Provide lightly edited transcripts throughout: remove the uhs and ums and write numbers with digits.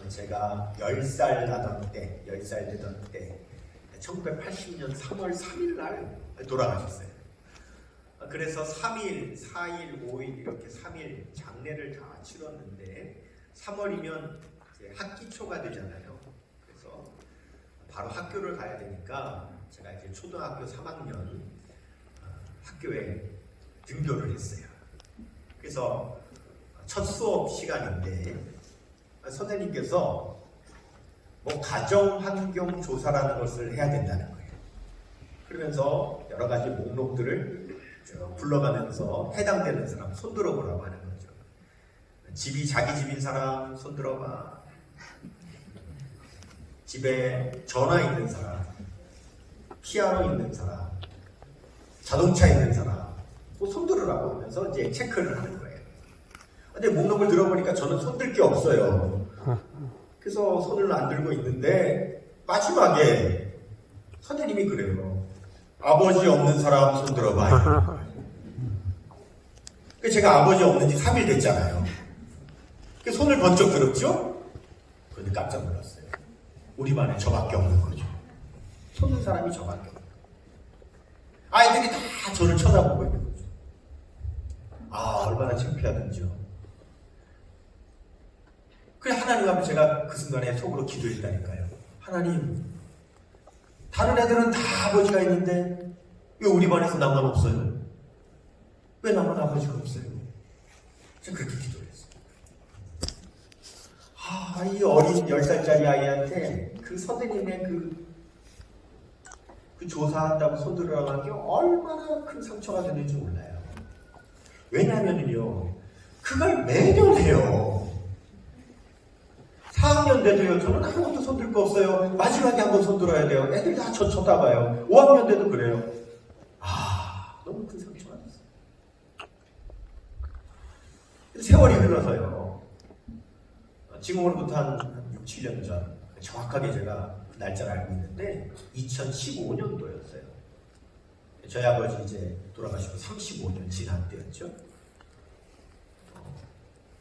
제가 10살 나던 때, 10살 되던 때 1980년 3월 3일 날 돌아가셨어요. 그래서 3일, 4일, 5일 이렇게 3일 장례를 다 치렀는데 3월이면 이제 학기 초가 되잖아요. 그래서 바로 학교를 가야 되니까 제가 이제 초등학교 3학년 학교에 등교를 했어요. 그래서 첫 수업 시간인데 선생님께서 뭐 가정환경 조사라는 것을 해야 된다는 거예요. 그러면서 여러 가지 목록들을 불러가면서 해당되는 사람 손들어 보라고 하는 거죠. 집이 자기 집인 사람 손들어봐. 집에 전화 있는 사람, 피아노 있는 사람, 자동차 있는 사람 뭐 손들으라고 하면서 이제 체크를 하는 거예요. 근데 목록을 들어보니까 저는 손들 게 없어요. 그래서 손을 안 들고 있는데 마지막에 선생님이 그래요. 아버지 없는 사람 손 들어봐요. 제가 아버지 없는 지 3일 됐잖아요. 손을 번쩍 들었죠? 그런데 깜짝 놀랐어요. 우리 반에 저밖에 없는 거죠. 손든 사람이 저밖에 없는 거죠. 아이들이 다 저를 쳐다보고 있는 거죠. 아, 얼마나 창피하던지요. 그래, 하나님 앞에 제가 그 순간에 속으로 기도했다니까요. 하나님, 다른 애들은 다 아버지가 있는데 왜 우리 반에서 나만 없어요? 왜 나만 아버지가 없어요? 제가 그렇게 기도를 했어요. 이 어린 10살짜리 아이한테 그 선생님의 그 조사한다고 손들으라고 한 게 얼마나 큰 상처가 됐는지 몰라요. 왜냐하면요, 그걸 매년 해요. 4학년 때도요, 저는 아무것도 손들 거 없어요. 마지막에 한번 손들어야 돼요. 애들 다 저 쳐다봐요. 5학년 때도 그래요. 너무 큰 상처가 됐어요. 세월이 흘러서요. 지금으로부터 한 6, 7년 전, 정확하게 제가 그 날짜를 알고 있는데 2015년도였어요. 저희 아버지 이제 돌아가시고 35년 지난 때였죠.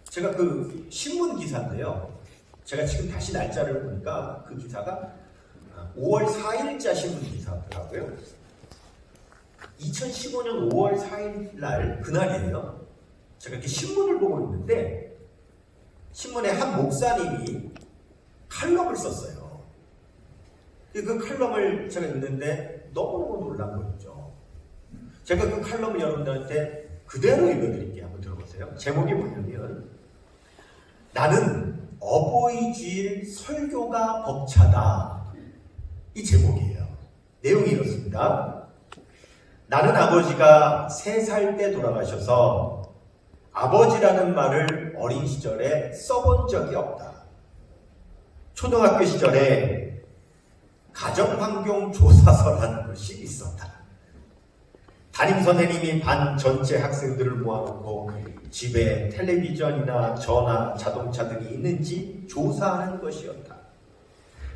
제가 그 신문 기사인데요. 제가 지금 다시 날짜를 보니까 그 기사가 5월 4일자 신문 기사더라고요. 2015년 5월 4일 날 그날이에요. 제가 이렇게 신문을 보고 있는데 신문에 한 목사님이 칼럼을 썼어요. 그 칼럼을 제가 읽는데 너무너무 놀란 거죠. 제가 그 칼럼을 여러분들한테 그대로 읽어드릴게요. 한번 들어보세요. 제목이 뭐냐면 나는 어버이 주일 설교가 벅차다. 이 제목이에요. 내용이 이렇습니다. 나는 아버지가 3살 때 돌아가셔서 아버지라는 말을 어린 시절에 써본 적이 없다. 초등학교 시절에 가정환경조사서라는 것이 있었다. 담임선생님이 반 전체 학생들을 모아놓고 집에 텔레비전이나 전화, 자동차 등이 있는지 조사하는 것이었다.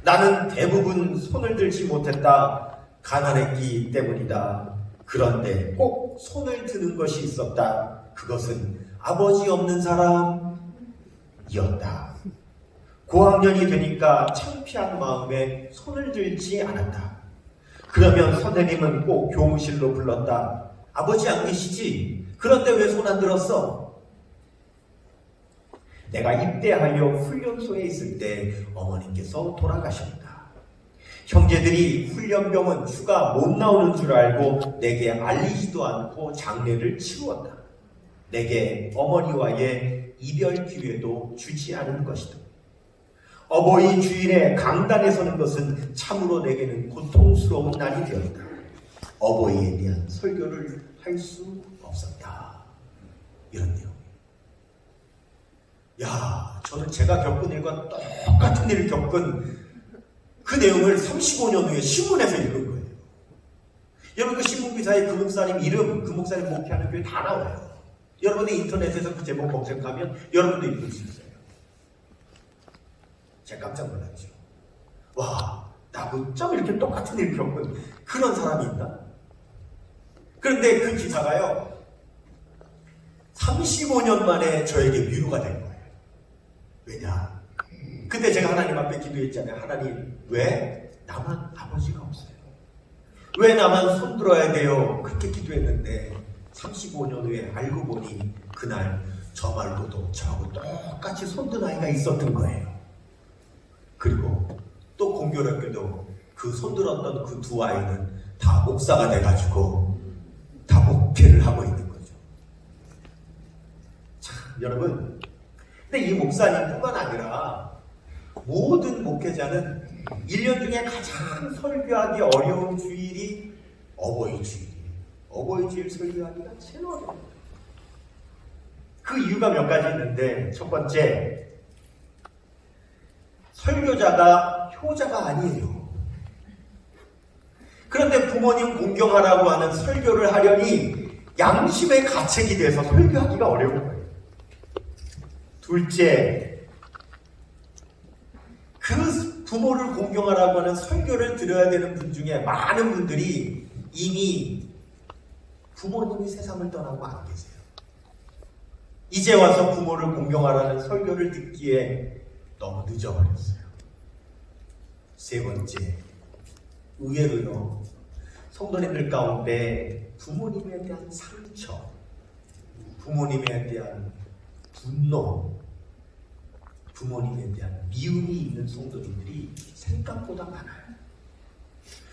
나는 대부분 손을 들지 못했다. 가난했기 때문이다. 그런데 꼭 손을 드는 것이 있었다. 그것은 아버지 없는 사람이었다. 고학년이 되니까 창피한 마음에 손을 들지 않았다. 그러면 선생님은 꼭 교무실로 불렀다. 아버지 안 계시지? 그런데 왜 손 안 들었어? 내가 입대하여 훈련소에 있을 때 어머님께서 돌아가셨다. 형제들이 훈련병은 휴가 못 나오는 줄 알고 내게 알리지도 않고 장례를 치루었다. 내게 어머니와의 이별 기회도 주지 않은 것이다. 어버이 주일에 강단에 서는 것은 참으로 내게는 고통스러운 날이 되었다. 어버이에 대한 설교를 할 수 없었다. 이런 내용이에요. 저는 제가 겪은 일과 똑같은 일을 겪은 그 내용을 35년 후에 신문에서 읽은 거예요. 여러분 그 신문 기사에 그 목사님 이름, 그 목사님 목회하는 교회 다 나와요. 여러분이 인터넷에서 그 제목 검색하면 여러분도 읽을 수 있어요. 제가 깜짝 놀랐죠. 나하고 어쩜 이렇게 똑같은 일을 겪은 그런 사람이 있나? 그런데 그 기사가요, 35년 만에 저에게 위로가 된 거예요. 왜냐? 그때 제가 하나님 앞에 기도했잖아요. 하나님, 왜 나만 아버지가 없어요? 왜 나만 손들어야 돼요? 그렇게 기도했는데 35년 후에 알고 보니 그날 저 말고도 저하고 똑같이 손든 아이가 있었던 거예요. 그리고 또 공교롭게도 그 손들었던 그 두 아이는 다 목사가 돼가지고 다 목회를 하고 있는 거죠. 참, 여러분, 근데 이 목사님뿐만 아니라 모든 목회자는 1년 중에 가장 설교하기 어려운 주일이 어버이 주일이에요. 어버이 주일 설교하기가 제일 어려워요. 그 이유가 몇 가지 있는데, 첫 번째, 설교자가 효자가 아니에요. 그런데 부모님 공경하라고 하는 설교를 하려니 양심의 가책이 돼서 설교하기가 어려운 거예요. 둘째, 그 부모를 공경하라고 하는 설교를 들어야 되는 분 중에 많은 분들이 이미 부모님이 세상을 떠나고 안 계세요. 이제 와서 부모를 공경하라는 설교를 듣기에 너무 늦어버렸어요. 세 번째, 의외로요, 성도님들 가운데 부모님에 대한 상처, 부모님에 대한 분노, 부모님에 대한 미움이 있는 성도님들이 생각보다 많아요.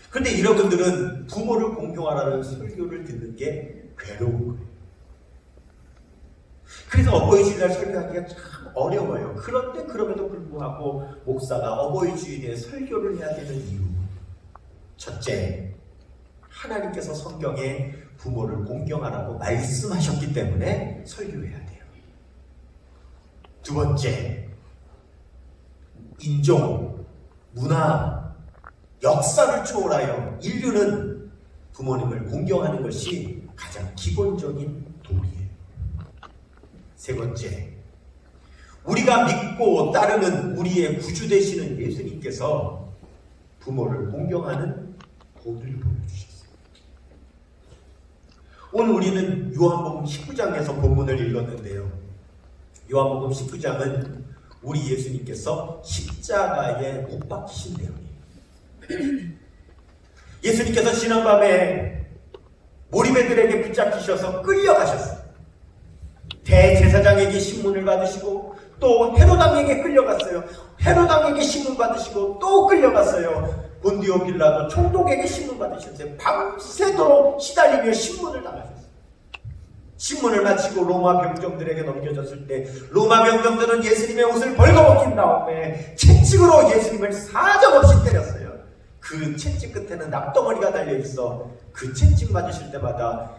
그런데 여러분들은 부모를 공경하라는 설교를 듣는 게 괴로운 거예요. 그래서 어버이 주일날 설교하기가 참 어려워요. 그런데 그럼에도 불구하고 목사가 어버이 주일에 설교를 해야 되는 이유. 첫째, 하나님께서 성경에 부모를 공경하라고 말씀하셨기 때문에 설교해야 돼요. 두 번째, 인종, 문화, 역사를 초월하여 인류는 부모님을 공경하는 것이 가장 기본적인 도리예요. 세 번째, 우리가 믿고 따르는 우리의 구주 되시는 예수님께서 부모를 공경하는 도를 보여주셨어요. 오늘 우리는 요한복음 19장에서 본문을 읽었는데요. 요한복음 19장은 우리 예수님께서 십자가에 못 박히신 내용이에요. 예수님께서 지난밤에 모리배들에게 붙잡히셔서 끌려가셨어요. 대제사장에게 신문을 받으시고 또 헤로당에게 끌려갔어요. 헤로당에게 신문 받으시고 또 끌려갔어요. 본디오 빌라도 총독에게 신문 받으셨어요. 밤새도록 시달리며 신문을 당하셨어요. 신문을 마치고 로마 병정들에게 넘겨졌을 때 로마 병정들은 예수님의 옷을 벌거벗긴 다음에 채찍으로 예수님을 사정없이 때렸어요. 그 채찍 끝에는 납덩어리가 달려있어 그 채찍 맞으실 때마다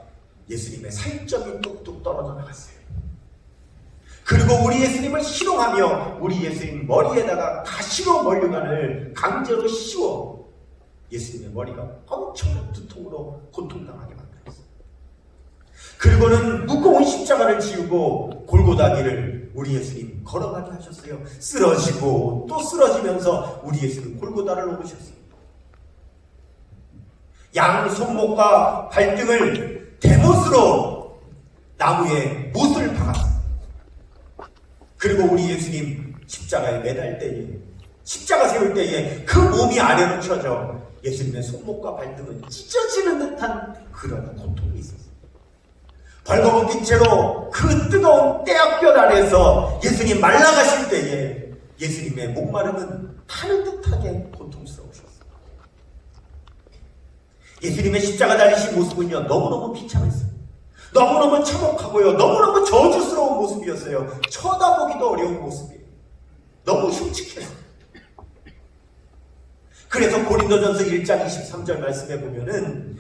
예수님의 살점이 뚝뚝 떨어져 나갔어요. 그리고 우리 예수님을 희롱하며 우리 예수님 머리에다가 가시로 멀리관을 강제로 씌워 예수님의 머리가 엄청난 두통으로 고통당하게 만들었어요. 그리고는 무거운 십자가를 지우고 골고다 길을 우리 예수님 걸어가게 하셨어요. 쓰러지고 또 쓰러지면서 우리 예수님 골고다를 오르셨어요. 양 손목과 발등을 대못으로 나무에 못을 박았어요. 그리고 우리 예수님 십자가에 매달 때에, 십자가 세울 때에 그 몸이 아래로 쳐져 예수님의 손목과 발등은 찢어지는 듯한 그런 고통이 있었어요. 벌거벗긴 채로 그 뜨거운 떼약볕 아래서 예수님 말라가실 때에 예수님의 목마름은 타는 듯하게 고통스러우셨어요. 예수님의 십자가 달리신 모습은요, 너무너무 비참했어요. 너무너무 참혹하고요, 너무너무 저주스러운 모습이었어요. 쳐다보기도 어려운 모습이에요. 너무 흉측해요. 그래서 고린도전서 1장 23절 말씀에 보면은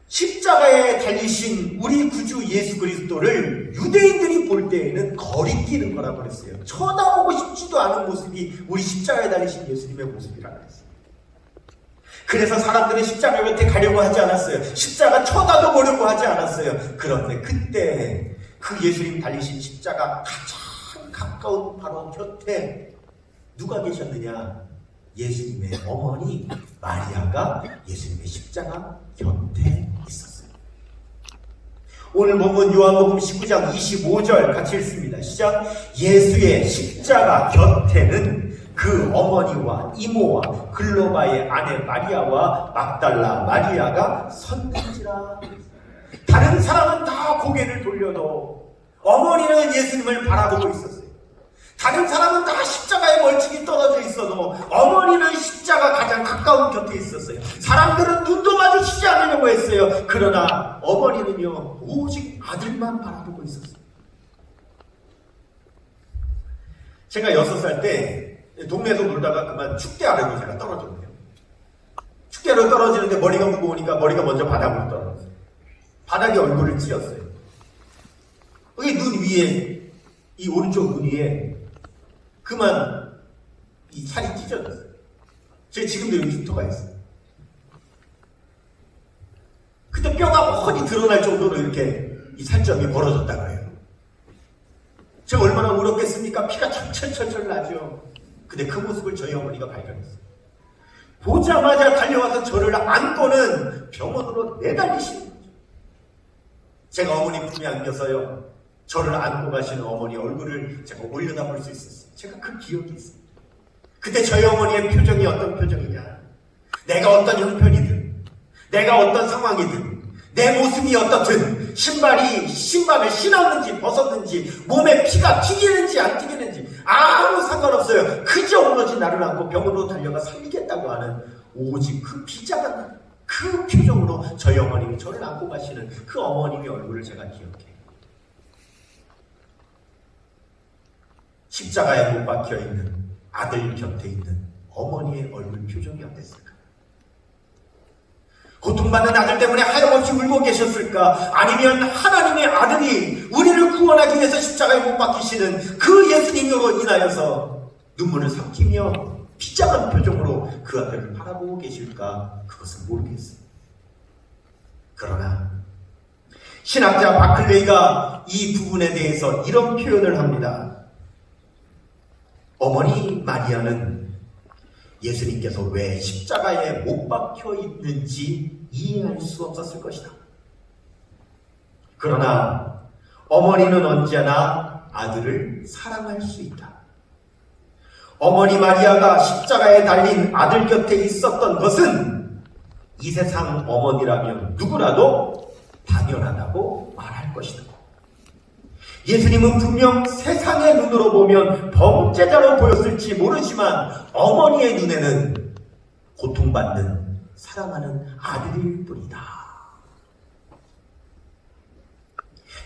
십자가에 달리신 우리 구주 예수 그리스도를 유대인들이 볼 때에는 거리끼는 거라고 그랬어요. 쳐다보고 싶지도 않은 모습이 우리 십자가에 달리신 예수님의 모습이라고 그랬어요. 그래서 사람들은 십자가 곁에 가려고 하지 않았어요. 십자가 쳐다보려고 하지 않았어요. 그런데 그때 그 예수님 달리신 십자가 가장 가까운 바로 곁에 누가 계셨느냐? 예수님의 어머니 마리아가 예수님의 십자가 곁에 있었어요. 오늘 본문 요한복음 19장 25절 같이 읽습니다. 시작. 예수의 십자가 곁에는 그 어머니와 이모와 글로바의 아내 마리아와 막달라 마리아가 섰는지라. 다른 사람은 다 고개를 돌려도 어머니는 예수님을 바라보고 있었어요. 다른 사람은 다 십자가에 멀찍이 떨어져 있어도 어머니는 십자가 가장 가까운 곁에 있었어요. 사람들은 눈도 마주치지 않으려고 했어요. 그러나 어머니는요, 오직 아들만 바라보고 있었어요. 제가 6살 때 동네에서 놀다가 그만 축대 아래로 제가 떨어졌네요. 축대 아래로 떨어지는데 머리가 무거우니까 머리가 먼저 바닥으로 떨어졌어요. 바닥에 얼굴을 찧었어요. 여기 눈 위에, 이 오른쪽 눈 위에 그만 이 살이 찢어졌어요. 제가 지금도 여기 흉터가 있어요. 그때 뼈가 훤히 드러날 정도로 이렇게 이 살점이 벌어졌다 그래요. 제가 얼마나 울었겠습니까? 피가 철철철철 나죠. 근데 그 모습을 저희 어머니가 발견했어요. 보자마자 달려와서 저를 안고는 병원으로 내달리시는 거죠. 제가 어머니 품에 안겨서요, 저를 안고 가시는 어머니 얼굴을 제가 올려다볼 수 있었어요. 제가 그 기억이 있어요. 그때 저희 어머니의 표정이 어떤 표정이냐, 내가 어떤 형편이든, 내가 어떤 상황이든, 내 모습이 어떻든, 신발을 신었는지 벗었는지, 몸에 피가 튀기는지 안 튀기는지 아무 상관없어요. 그저 오로지 나를 안고 병원으로 달려가 살리겠다고 하는 오직 그 비장한 그 표정으로 저희 어머님이 저를 안고 가시는 그 어머님의 얼굴을 제가 기억해요. 십자가에 못 박혀 있는 아들 곁에 있는 어머니의 얼굴 표정이 어땠을까? 고통받는 아들 때문에 하염없이 울고 계셨을까? 아니면 하나님의 아들이 우리를 구원하기 위해서 십자가에 못 박히시는 그 예수님으로 인하여서 눈물을 삼키며 비장한 표정으로 그 아들을 바라보고 계실까? 그것은 모르겠어요. 그러나 신학자 바클레이가 이 부분에 대해서 이런 표현을 합니다. 어머니 마리아는 예수님께서 왜 십자가에 못 박혀 있는지 이해할 수 없었을 것이다. 그러나 어머니는 언제나 아들을 사랑할 수 있다. 어머니 마리아가 십자가에 달린 아들 곁에 있었던 것은 이 세상 어머니라면 누구라도 당연하다고 말할 것이다. 예수님은 분명 세상의 눈으로 보면 범죄자로 보였을지 모르지만 어머니의 눈에는 고통받는 사랑하는 아들일 뿐이다.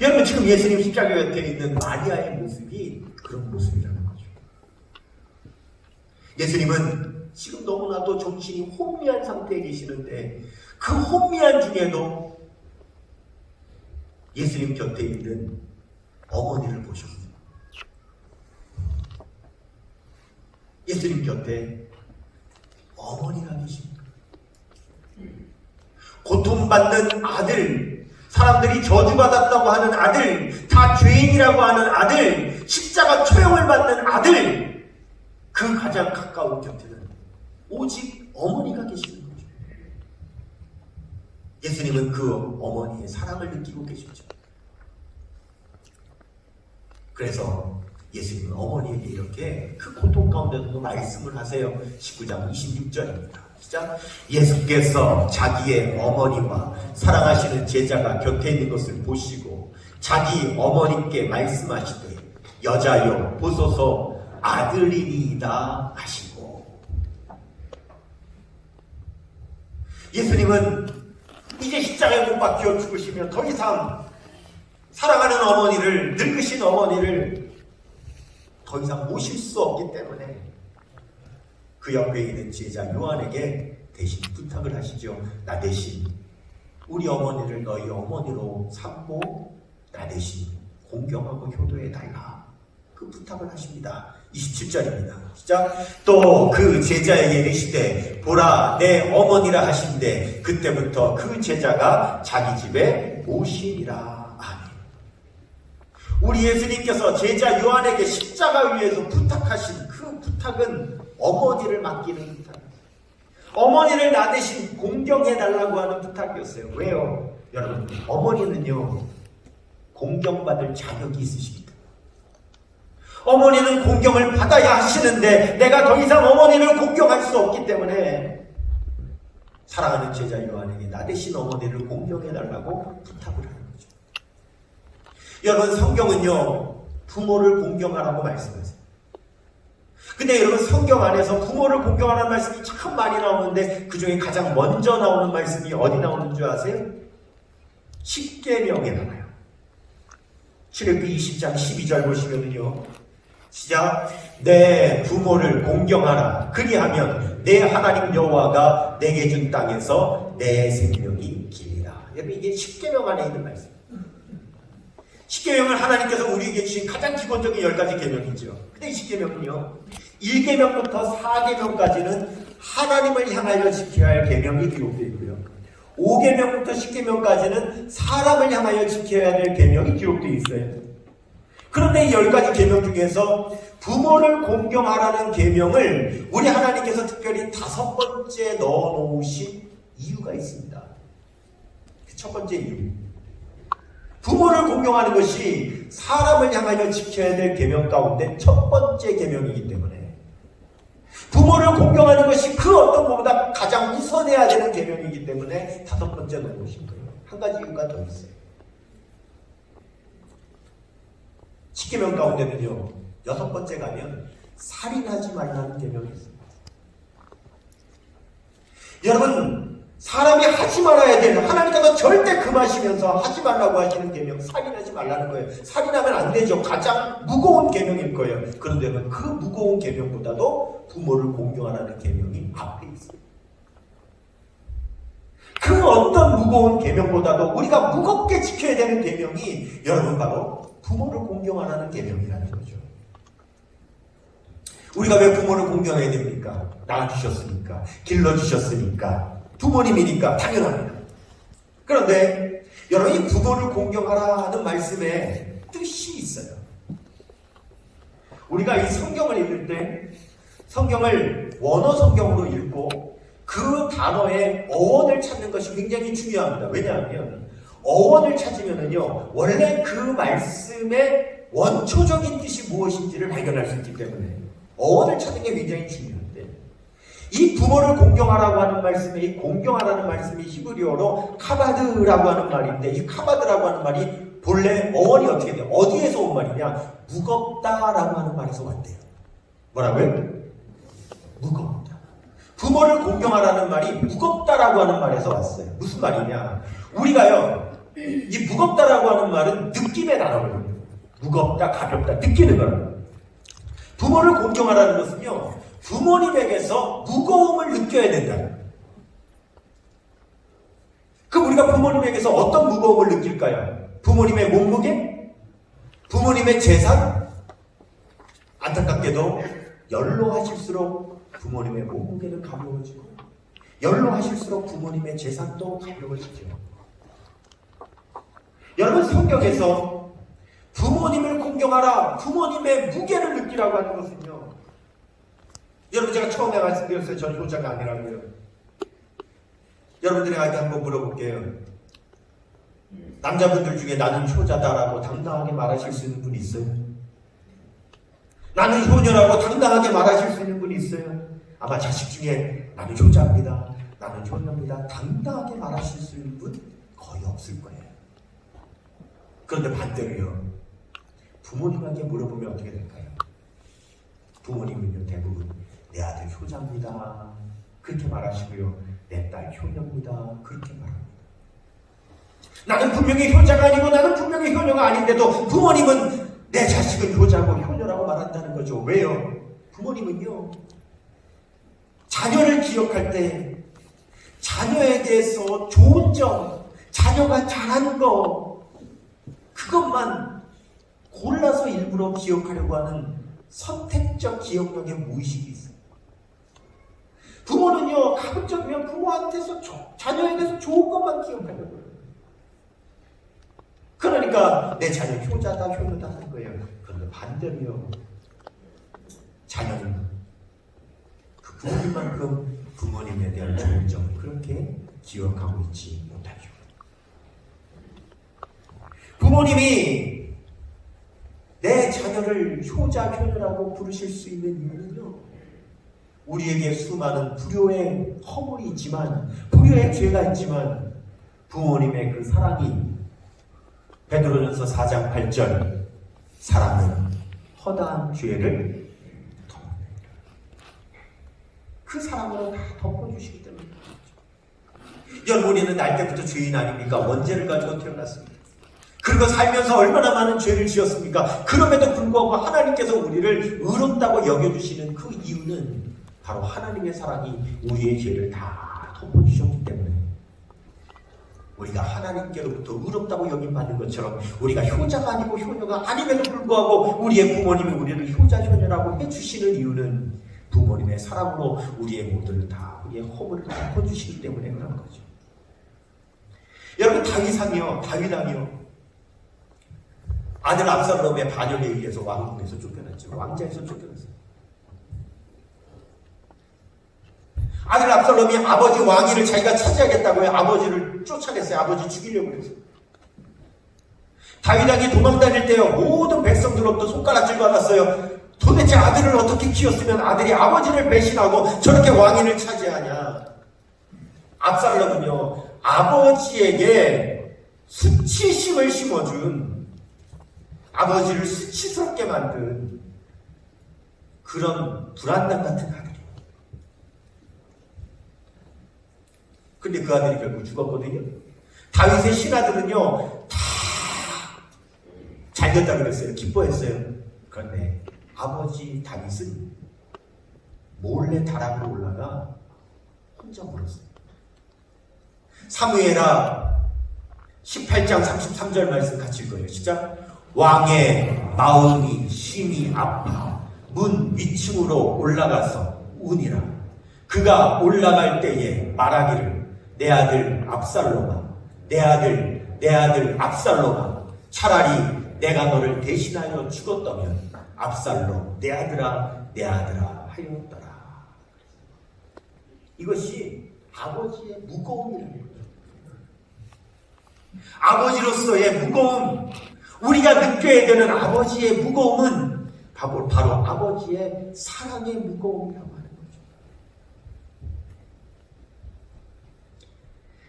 여러분, 지금 예수님 십자가 곁에 있는 마리아의 모습이 그런 모습이라는 거죠. 예수님은 지금 너무나도 정신이 혼미한 상태에 계시는데 그 혼미한 중에도 예수님 곁에 있는 어머니를 보셨어요. 예수님 곁에 어머니가 계십니다. 고통받는 아들, 사람들이 저주받았다고 하는 아들, 다 죄인이라고 하는 아들, 십자가 처형을 받는 아들, 그 가장 가까운 곁에는 오직 어머니가 계시는 거죠. 예수님은 그 어머니의 사랑을 느끼고 계시죠. 그래서 예수님은 어머니에게 이렇게 그 고통 가운데서도 말씀을 하세요. 19장 26절입니다. 시작. 예수께서 자기의 어머니와 사랑하시는 제자가 곁에 있는 것을 보시고 자기 어머니께 말씀하시되 여자여 보소서 아들이니이다 하시고. 예수님은 이제 십자가에 못 박혀 죽으시면 더 이상 사랑하는 어머니를, 늙으신 어머니를 더 이상 모실 수 없기 때문에 그 옆에 있는 제자 요한에게 대신 부탁을 하시죠. 나 대신 우리 어머니를 너희 어머니로 삼고 나 대신 공경하고 효도해달라. 그 부탁을 하십니다. 27절입니다. 시작. 또 그 제자에게 이르시되 보라 내 어머니라 하신대 그때부터 그 제자가 자기 집에 모시니라. 우리 예수님께서 제자 요한에게 십자가 위에서 부탁하신 그 부탁은 어머니를 맡기는 부탁이었어요. 어머니를 나 대신 공경해달라고 하는 부탁이었어요. 왜요? 여러분, 어머니는요 공경받을 자격이 있으시기 때문에 어머니는 공경을 받아야 하시는데 내가 더 이상 어머니를 공경할 수 없기 때문에 사랑하는 제자 요한에게 나 대신 어머니를 공경해달라고 부탁을 하는 거죠. 여러분, 성경은요 부모를 공경하라고 말씀하세요. 근데 여러분, 성경 안에서 부모를 공경하라는 말씀이 참 많이 나오는데 그 중에 가장 먼저 나오는 말씀이 어디 나오는 줄 아세요? 십계명에 나와요. 출애굽기 20장 12절 보시면은요, 시작. 내 부모를 공경하라. 그리하면 내 하나님 여호와가 내게 준 땅에서 내 생명이 기리라. 여러분, 이게 십계명 안에 있는 말씀. 십계명은 하나님께서 우리에게 주신 가장 기본적인 10가지 계명이죠. 근데 이 십계명은요, 1계명부터 4계명까지는 하나님을 향하여 지켜야 할 계명이 기록되어 있고요, 5계명부터 10계명까지는 사람을 향하여 지켜야 될 계명이 기록되어 있어요. 그런데 이 10가지 계명 중에서 부모를 공경하라는 계명을 우리 하나님께서 특별히 5번째 넣어놓으신 이유가 있습니다. 그 첫 번째 이유, 부모를 공경하는 것이 사람을 향하여 지켜야 될 계명 가운데 첫 번째 계명이기 때문에 부모를 공경하는 것이 그 어떤 것보다 가장 우선해야 되는 계명이기 때문에 5번째 넣어놓으신 거예요. 한 가지 이유가 더 있어요. 10계명 가운데는요, 6번째 가면 살인하지 말라는 계명이 있습니다. 여러분, 사람이 하지 말아야 되는, 하나님께서 절대 금하시면서 하지 말라고 하시는 계명, 살인하지 말라는 거예요. 살인하면 안 되죠. 가장 무거운 계명일 거예요. 그런데 그 무거운 계명보다도 부모를 공경하라는 계명이 앞에 있어요. 그 어떤 무거운 계명보다도 우리가 무겁게 지켜야 되는 계명이 여러분 바로 부모를 공경하라는 계명이라는 거죠. 우리가 왜 부모를 공경해야 됩니까? 낳아주셨으니까, 길러주셨으니까, 부모님이니까 당연합니다. 그런데 여러분, 이 부모를 공경하라는 말씀에 뜻이 있어요. 우리가 이 성경을 읽을 때 성경을 원어 성경으로 읽고 그 단어의 어원을 찾는 것이 굉장히 중요합니다. 왜냐하면 어원을 찾으면은요, 원래 그 말씀의 원초적인 뜻이 무엇인지를 발견할 수 있기 때문에 어원을 찾는 게 굉장히 중요한데, 이 부모를 공경하라고 하는 말씀에, 이 공경하라는 말씀이 히브리어로 카바드라고 하는 말인데, 이 카바드라고 하는 말이 본래 어원이 어떻게 돼요? 어디에서 온 말이냐? 무겁다라고 하는 말에서 왔대요. 뭐라고요? 무겁다. 부모를 공경하라는 말이 무겁다라고 하는 말에서 왔어요. 무슨 말이냐? 우리가요, 이 무겁다라고 하는 말은 느낌의 단어거든요. 무겁다, 가볍다, 느끼는 거라고. 부모를 공경하라는 것은요, 부모님에게서 무거움을 느껴야 된다. 그럼 우리가 부모님에게서 어떤 무거움을 느낄까요? 부모님의 몸무게? 부모님의 재산? 안타깝게도 연로하실수록 부모님의 몸무게는 가벼워지고, 연로하실수록 부모님의 재산도 가벼워지죠. 여러분, 성경에서 부모님을 공경하라, 부모님의 무게를 느끼라고 하는 것은요, 여러분, 제가 처음에 말씀드렸어요. 전 효자가 아니라고요. 여러분들에게 한번 물어볼게요. 남자분들 중에 나는 효자다라고 당당하게 말하실 수 있는 분이 있어요? 나는 효녀라고 당당하게 말하실 수 있는 분이 있어요? 아마 자식 중에 나는 효자입니다, 나는 효녀입니다, 당당하게 말하실 수 있는 분 거의 없을 거예요. 그런데 반대로요, 부모님에게 물어보면 어떻게 될까요? 부모님은요, 대부분 내 아들 효자입니다, 그렇게 말하시고요, 내 딸 효녀입니다, 그렇게 말합니다. 나는 분명히 효자가 아니고 나는 분명히 효녀가 아닌데도 부모님은 내 자식은 효자고 효녀라고 말한다는 거죠. 왜요? 부모님은요, 자녀를 기억할 때 자녀에 대해서 좋은 점, 자녀가 잘하는 거, 그것만 골라서 일부러 기억하려고 하는 선택적 기억력의 무의식이 있어요. 부모는요, 가급적이면 부모한테서 자녀에 대해서 좋은 것만 기억하려고 해요. 그러니까 내 자녀 효자다, 효녀다 하는 거예요. 그런데 반대로요, 자녀는 그 부모님만큼 부모님에 대한 좋은 점을 그렇게 기억하고 있지 못하죠. 부모님이 내 자녀 자녀를 효자, 효녀라고 부르실 수 있는 이유는요, 우리에게 수많은 불효의 허물이 있지만, 불효의 죄가 있지만, 부모님의 그 사랑이 베드로전서 4장 8절, 사랑은 허다한 죄를 덮어줍니다. 그 사랑으로 다 덮어주시기 때문에. 여러분, 날 때부터 죄인 아닙니까? 원죄를 가지고 태어났습니다. 그리고 살면서 얼마나 많은 죄를 지었습니까? 그럼에도 불구하고 하나님께서 우리를 의롭다고 여겨주시는 그 이유는 바로 하나님의 사랑이 우리의 죄를 다 덮어주셨기 때문에, 우리가 하나님께로부터 의롭다고 여김받는 것처럼 우리가 효자가 아니고 효녀가 아님에도 불구하고 우리의 부모님이 우리를 효자, 효녀라고 해주시는 이유는 부모님의 사랑으로 우리의 모든 다 우리의 허물을 덮어주시기 때문에 그런 거죠. 여러분, 다윗왕이요, 아들 압살롬의 반역에 의해서 왕궁에서 쫓겨났죠. 왕자에서 쫓겨났어요. 아들 압살롬이 아버지 왕위를 자기가 차지하겠다고 해서 아버지를 쫓아냈어요. 아버지 죽이려고 해서. 다윗왕이 도망다닐 때요, 모든 백성들로부터 손가락질 받았어요. 도대체 아들을 어떻게 키웠으면 아들이 아버지를 배신하고 저렇게 왕위를 차지하냐. 압살롬은요, 아버지에게 수치심을 심어준, 아버지를 수치스럽게 만든 그런 불안당 같은 아들이에요. 근데 그 아들이 결국 죽었거든요. 다윗의 신하들은요, 다 잘됐다 그랬어요. 기뻐했어요. 그런데 아버지 다윗은 몰래 다락으로 올라가 혼자 물었어요. 사무엘하 18장 33절 말씀 같이 읽어요. 시작. 왕의 마음이 심히 아파 문 위층으로 올라가서 우니라. 그가 올라갈 때에 말하기를, 내 아들 압살롬아, 내 아들 압살롬아, 차라리 내가 너를 대신하여 죽었다면 압살롬 내 아들아 하였더라. 이것이 아버지의 무거움이라는 거죠. 아버지로서의 무거움, 우리가 느껴야 되는 아버지의 무거움은 바로 아버지의 사랑의 무거움이라고 하는 거죠.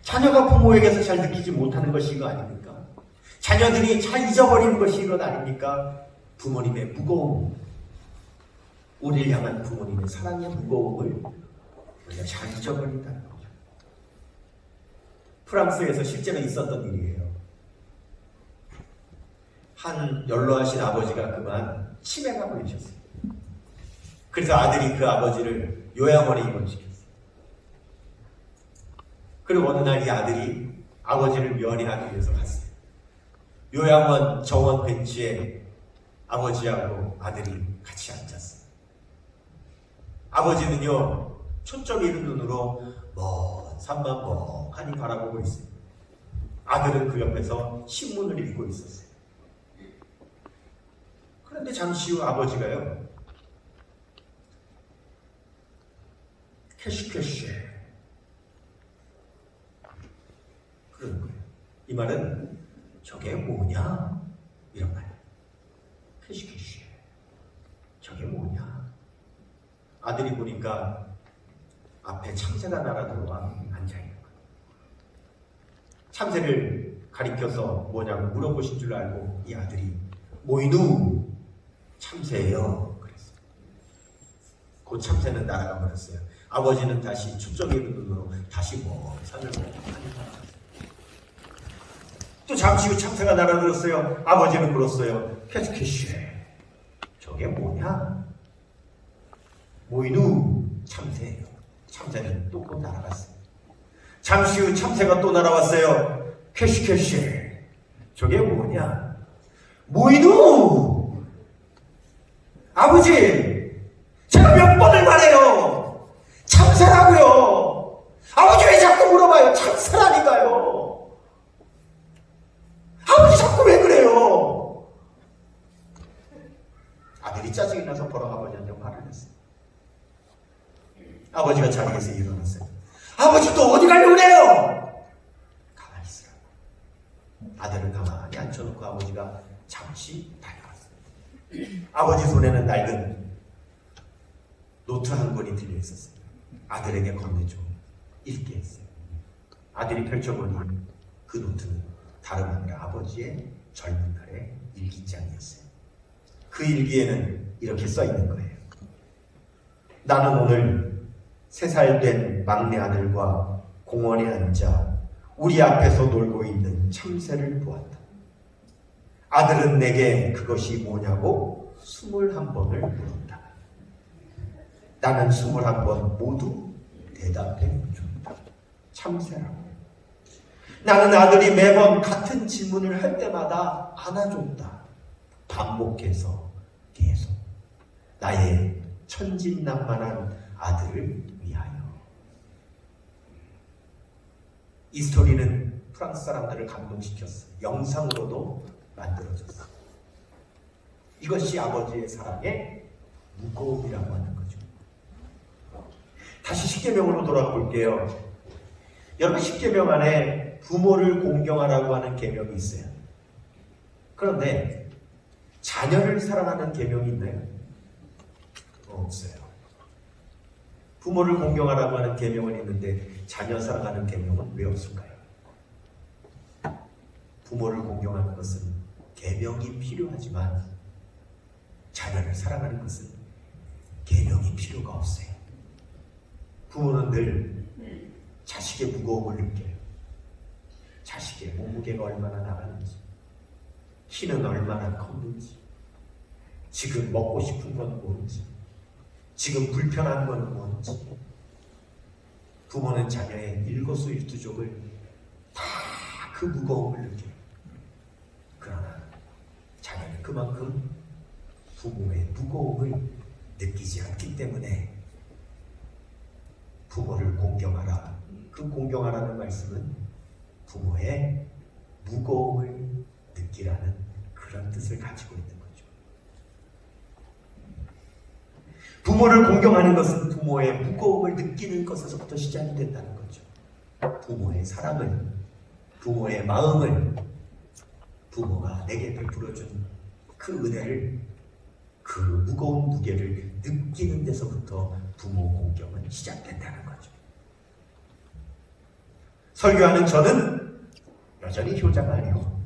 자녀가 부모에게서 잘 느끼지 못하는 것이 이거 아닙니까? 자녀들이 잘 잊어버리는 것이 이것 아닙니까? 부모님의 무거움, 우리를 향한 부모님의 사랑의 무거움을 우리가 잘 잊어버린다는 거죠. 프랑스에서 실제로 있었던 일이에요. 한 연로하신 아버지가 그만 치매가 걸리셨어요. 그래서 아들이 그 아버지를 요양원에 입원시켰어요. 그리고 어느 날 이 아들이 아버지를 면회하기 위해서 갔어요. 요양원 정원 벤치에 아버지하고 아들이 같이 앉았어요. 아버지는요, 초점 잃은 눈으로 먼 산만 멍하니 바라보고 있어요. 아들은 그 옆에서 신문을 읽고 있었어요. 그런데 잠시 후 아버지가요, 캐시캐시 그러는 거예요. 이 말은 저게 뭐냐? 이런 말이에요. 캐시캐시 저게 뭐냐? 아들이 보니까 앞에 참새가 날아들어와 앉아있는 거예요. 참새를 가리켜서 뭐냐고 물어보신 줄 알고 이 아들이 모이누 참새예요. 그랬어요. 그 참새는 날아가 버렸어요. 아버지는 다시 초점의 눈으로 다시 산을 보고 또 잠시 후 참새가 날아들었어요. 아버지는 물었어요. 캐시캐시 저게 뭐냐? 모이누 참새예요. 참새는 또 날아갔어요. 잠시 후 참새가 또 날아왔어요. 캐시캐시 저게 뭐냐? 모이누! 아버지, 제가 몇 번을 말해요. 참새라고요. 아버지 왜 자꾸 물어봐요? 참새라니까요. 아버지 자꾸 왜 그래요? 아들이 짜증이 나서 보러 아버지한테 화를 냈어요. 아버지가 자리에서 일어났어요. 아버지 또 어디 가려고 그래요? 가만히 있으라고. 아들을 가만히 앉혀놓고 아버지가 잠시 다녀왔어요. 아버지 손에는 낡은 노트 한 권이 들려 있었어요. 아들에게 건네줘 읽게 했어요. 아들이 펼쳐보니 그 노트는 다름 아니라 아버지의 젊은 날의 일기장이었어요. 그 일기에는 이렇게 써 있는 거예요. 나는 오늘 3살 된 막내 아들과 공원에 앉아 우리 앞에서 놀고 있는 참새를 보았다. 아들은 내게 그것이 뭐냐고 21번을 물었다. 나는 21번 모두 대답해 줬다. 참새라고. 나는 아들이 매번 같은 질문을 할 때마다 안아줬다. 반복해서 계속 나의 천진난만한 아들을 위하여. 이 스토리는 프랑스 사람들을 감동시켰어요. 영상으로도 만들어졌어요. 이것이 아버지의 사랑의 무거움이라고 하는 거죠. 다시 십계명으로 돌아볼게요. 여러분, 십계명 안에 부모를 공경하라고 하는 계명이 있어요. 그런데 자녀를 사랑하는 계명이 있나요? 없어요. 부모를 공경하라고 하는 계명은 있는데 자녀 사랑하는 계명은 왜 없을까요? 부모를 공경하는 것은 계명이 필요하지만 자녀를 사랑하는 것은 계명이 필요가 없어요. 부모는 늘 자식의 무거움을 느껴요. 자식의 몸무게가 얼마나 나가는지, 키는 얼마나 컸는지, 지금 먹고 싶은 건 뭔지, 지금 불편한 건 뭔지. 부모는 자녀의 일거수일투족을 다 그 무거움을 느껴요. 그러나 자녀는 그만큼 부모의 무거움을 느끼지 않기 때문에 부모를 공경하라. 그 공경하라는 말씀은 부모의 무거움을 느끼라는 그런 뜻을 가지고 있는 거죠. 부모를 공경하는 것은 부모의 무거움을 느끼는 것에서부터 시작이 된다는 거죠. 부모의 사랑을, 부모의 마음을, 부모가 내게 베풀어준 그 은혜를, 그 무거운 무게를 느끼는 데서부터 부모 공경은 시작된다는 거죠. 설교하는 저는 여전히 효자가 아니고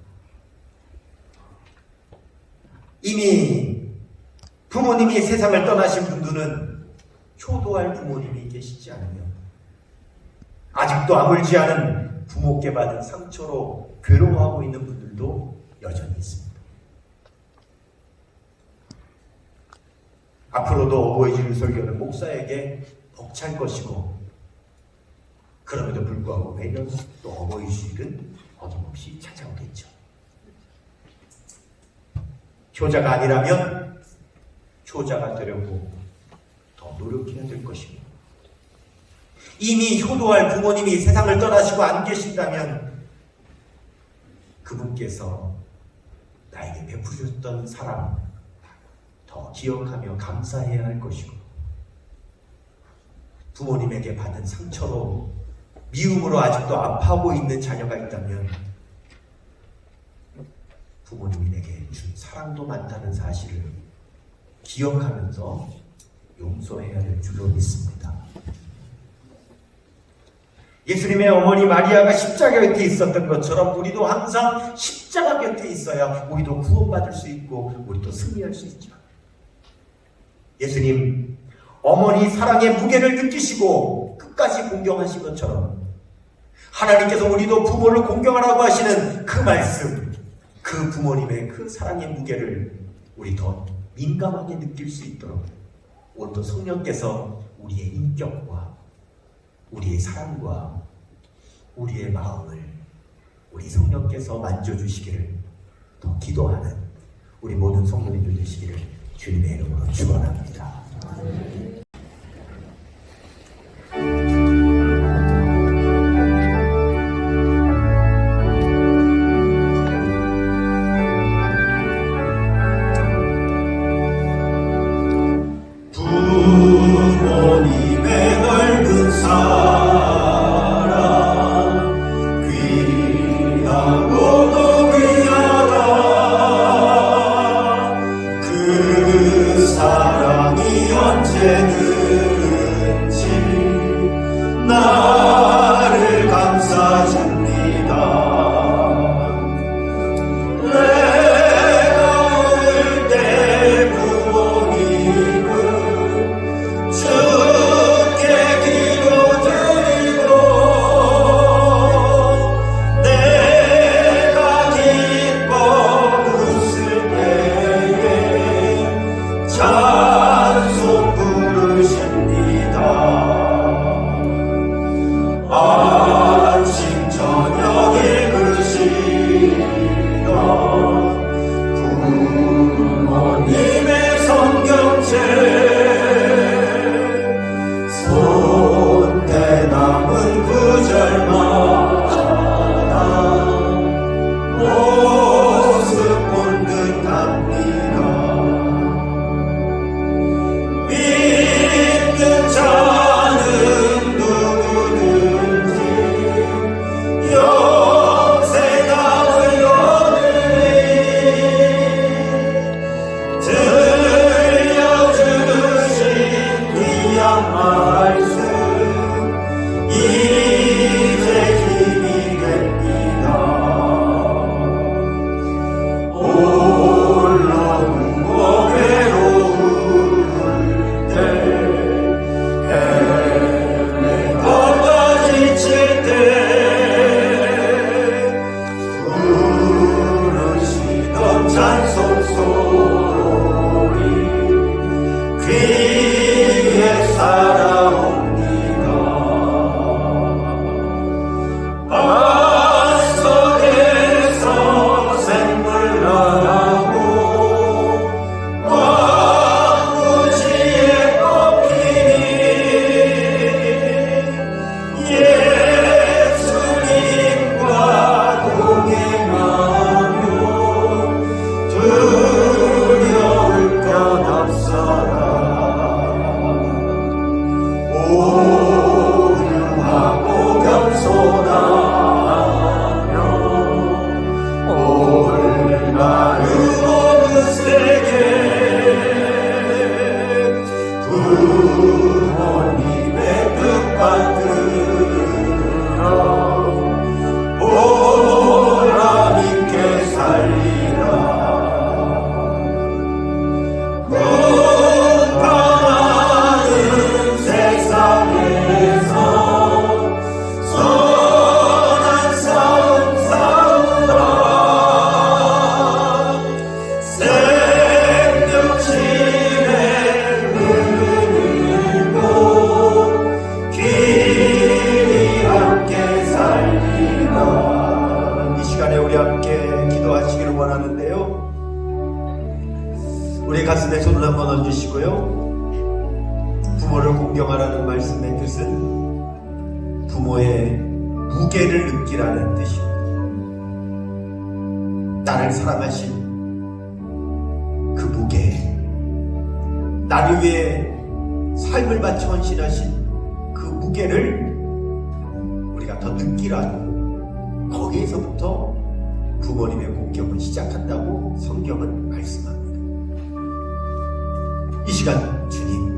이미 부모님이 세상을 떠나신 분들은 효도할 부모님이 계시지 않으면 아직도 아물지 않은 부모께 받은 상처로 괴로워하고 있는 분들도 여전히 있습니다. 앞으로도 어버이주일 설교는 목사에게 벅찰 것이고, 그럼에도 불구하고 매년 또 어버이주일은 어김없이 찾아오겠죠. 효자가 아니라면 효자가 되려고 더 노력해야 될 것입니다. 이미 효도할 부모님이 세상을 떠나시고 안 계신다면 그분께서 나에게 베푸셨던 사랑 더 기억하며 감사해야 할 것이고, 부모님에게 받은 상처로 미움으로 아직도 아파하고 있는 자녀가 있다면 부모님이 내게 준 사랑도 많다는 사실을 기억하면서 용서해야 될 줄로 믿습니다. 예수님의 어머니 마리아가 십자가 곁에 있었던 것처럼 우리도 항상 십자가 곁에 있어야 우리도 구원받을 수 있고 우리도 승리할 수 있죠. 예수님 어머니 사랑의 무게를 느끼시고 끝까지 공경하신 것처럼 하나님께서 우리도 부모를 공경하라고 하시는 그 말씀, 그 부모님의 그 사랑의 무게를 우리 더 민감하게 느낄 수 있도록 오늘도 성령께서 우리의 인격과 우리의 사랑과 우리의 마음을 우리 성령께서 만져주시기를 더 기도하는 우리 모든 성도님들 되시기를 주님의 이름으로 축원합니다. 부모님의 넓은 사랑 귀하고도 귀하다. 그 가슴에 손을 한번 얹으시고요. 부모를 공경하라는 말씀의 뜻은 부모의 무게를 느끼라는 뜻입니다. 나를 사랑하신 그 무게, 나를 위해 삶을 바쳐 헌신하신 그 무게를 우리가 더 느끼라고, 거기에서부터 부모님의 공경은 시작한다고 성경은 말씀합니다. 이 시간 주님,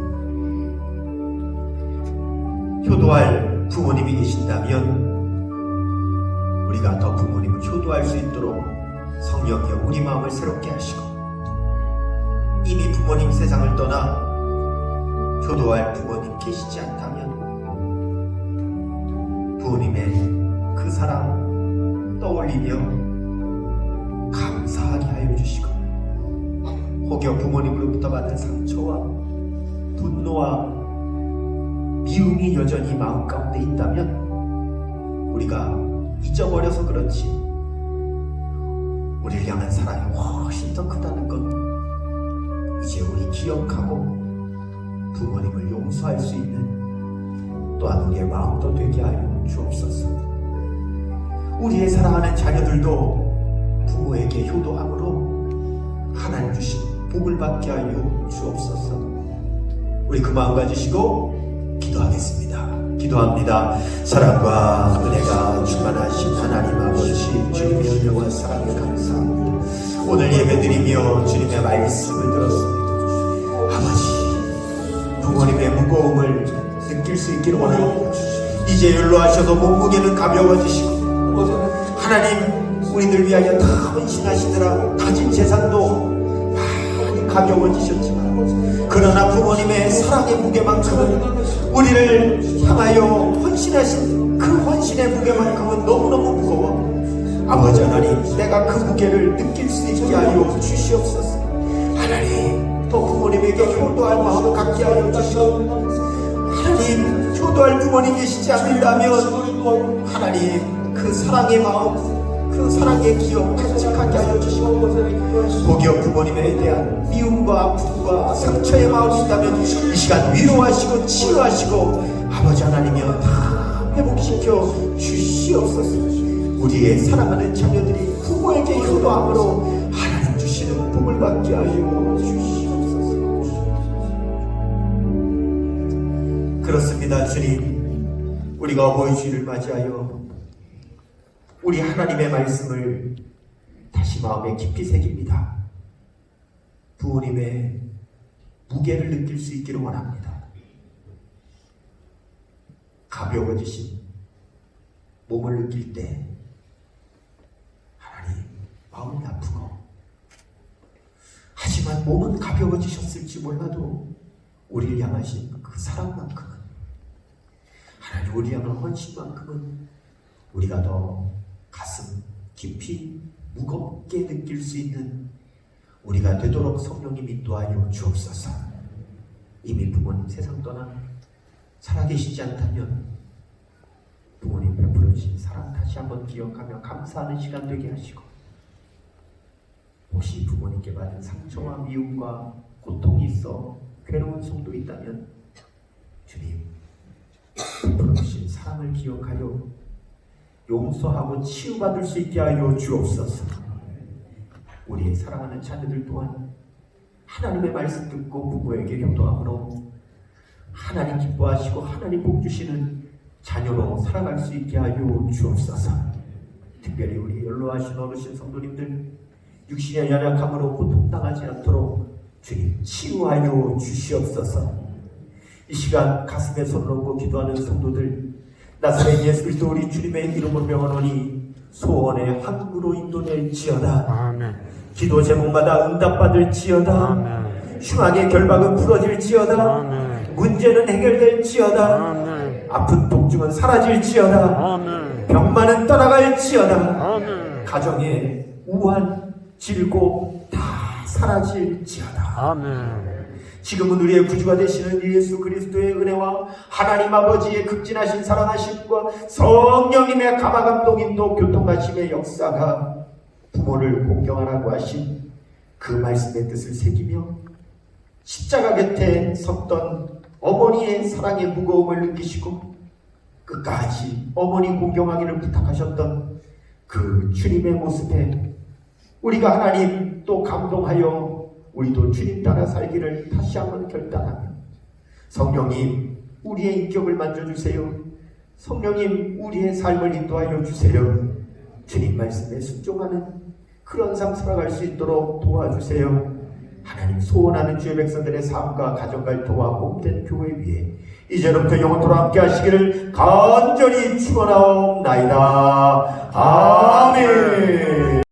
효도할 부모님이 계신다면 우리가 더 부모님을 효도할 수 있도록 성령이여 우리 마음을 새롭게 하시고, 이미 부모님 세상을 떠나 효도할 부모님 계시지 않다면 부모님의 그 사랑 떠올리며 감사하게 하여 주시고, 혹여 부모님으로부터 받은 상처와 분노와 미움이 여전히 마음 가운데 있다면 우리가 잊어버려서 그렇지 우리를 향한 사랑이 훨씬 더 크다는 것, 이제 우리 기억하고 부모님을 용서할 수 있는 또한 우리의 마음도 되게 하여 주옵소서. 우리의 사랑하는 자녀들도 부모에게 효도함으로 하나님 주신 복을 받게 하여 주옵소서. 우리 그 마음 가지시고 기도하겠습니다. 기도합니다. 사랑과 은혜가 충만하신 하나님 아버지, 주님의 은혜와 사랑에 감사합니다. 오늘 예배드리며 주님의 말씀을 들었습니다. 아버지, 부모님의 무거움을 느낄 수 있기를 원합니다. 이제 연로하셔서 몸무게는 가벼워지시고, 하나님 우리들 위하여 다 헌신하시느라 가진 재산도 많이 가벼워지셨지만, 그러나 부모님의 사랑의 무게만큼은, 우리를 향하여 헌신하신 그 헌신의 무게만큼은 너무너무 무거워. 아버지 하나님, 내가 그 무게를 느낄 수 있게 하여 주시옵소서. 하나님, 또 부모님에게 효도할 마음을 갖게 하여 주시고, 하나님, 효도할 부모님 계시지 않는다면 하나님, 그 사랑의 마음, 그 사랑의 기억 간직하게 하여 주시고, 혹여 부모님에 대한 미움과 아픔과 상처의 마음이 있다면 이 시간 위로하시고 치유하시고 아버지 하나님이여 다 회복시켜 주시옵소서. 우리의 사랑하는 자녀들이 부모에게 효도함으로 하나님 주시는 복을 받게 하여 주시옵소서. 그렇습니다. 주님, 우리가 어버이 주일을 맞이하여 우리 하나님의 말씀을 다시 마음에 깊이 새깁니다. 부모님의 무게를 느낄 수 있기를 원합니다. 가벼워지신 몸을 느낄 때 하나님 마음이 아프고, 하지만 몸은 가벼워지셨을지 몰라도 우리를 향하신 그 사랑만큼은, 하나님 우리 향한 헌신만큼은 우리가 더 가슴 깊이 무겁게 느낄 수 있는 우리가 되도록 성령님 인도하여 주옵소서. 이미 부모님 세상 떠나 살아계시지 않다면 부모님 베풀어 주신 사랑 다시 한번 기억하며 감사하는 시간 되게 하시고, 혹시 부모님께 받은 상처와 미움과 고통이 있어 괴로운 성도 있다면 주님 베풀어 주신 사랑을 기억하여 용서하고 치유받을 수 있게 하여 주옵소서. 우리의 사랑하는 자녀들 또한 하나님의 말씀 듣고 부모에게 효도함으로 하나님 기뻐하시고 하나님 복 주시는 자녀로 살아갈 수 있게 하여 주옵소서. 특별히 우리 연로하신 어르신 성도님들 육신의 연약함으로 고통당하지 않도록 주님 치유하여 주시옵소서. 이 시간 가슴에 손을 얹고 기도하는 성도들, 나사렛 예수 그리스도 우리 주님의 이름으로 명하노니 소원의 항구로 인도될지어다. 아멘. 기도 제목마다 응답받을지어다. 아멘. 흉악의 결박은 풀어질지어다. 아멘. 문제는 해결될지어다. 아멘. 아픈 통증은 사라질지어다. 아멘. 병만은 떠나갈지어다. 아멘. 가정의 우한, 질고 다 사라질지어다. 아멘. 지금은 우리의 구주가 되시는 예수 그리스도의 은혜와 하나님 아버지의 극진하신 사랑하심과 성령님의 감화감동인도 교통하심의 역사가 부모를 공경하라고 하신 그 말씀의 뜻을 새기며 십자가 곁에 섰던 어머니의 사랑의 무거움을 느끼시고 끝까지 어머니 공경하기를 부탁하셨던 그 주님의 모습에 우리가 하나님 또 감동하여 우리도 주님 따라 살기를 다시 한번 결단하며 성령님 우리의 인격을 만져주세요. 성령님 우리의 삶을 인도하여 주세요. 주님 말씀에 순종하는 그런 삶 살아갈 수 있도록 도와주세요. 하나님 소원하는 주의 백성들의 삶과 가정과 일터와 몸된 교회 위에 이제부터 영원토록 함께 하시기를 간절히 축원하옵나이다. 아멘.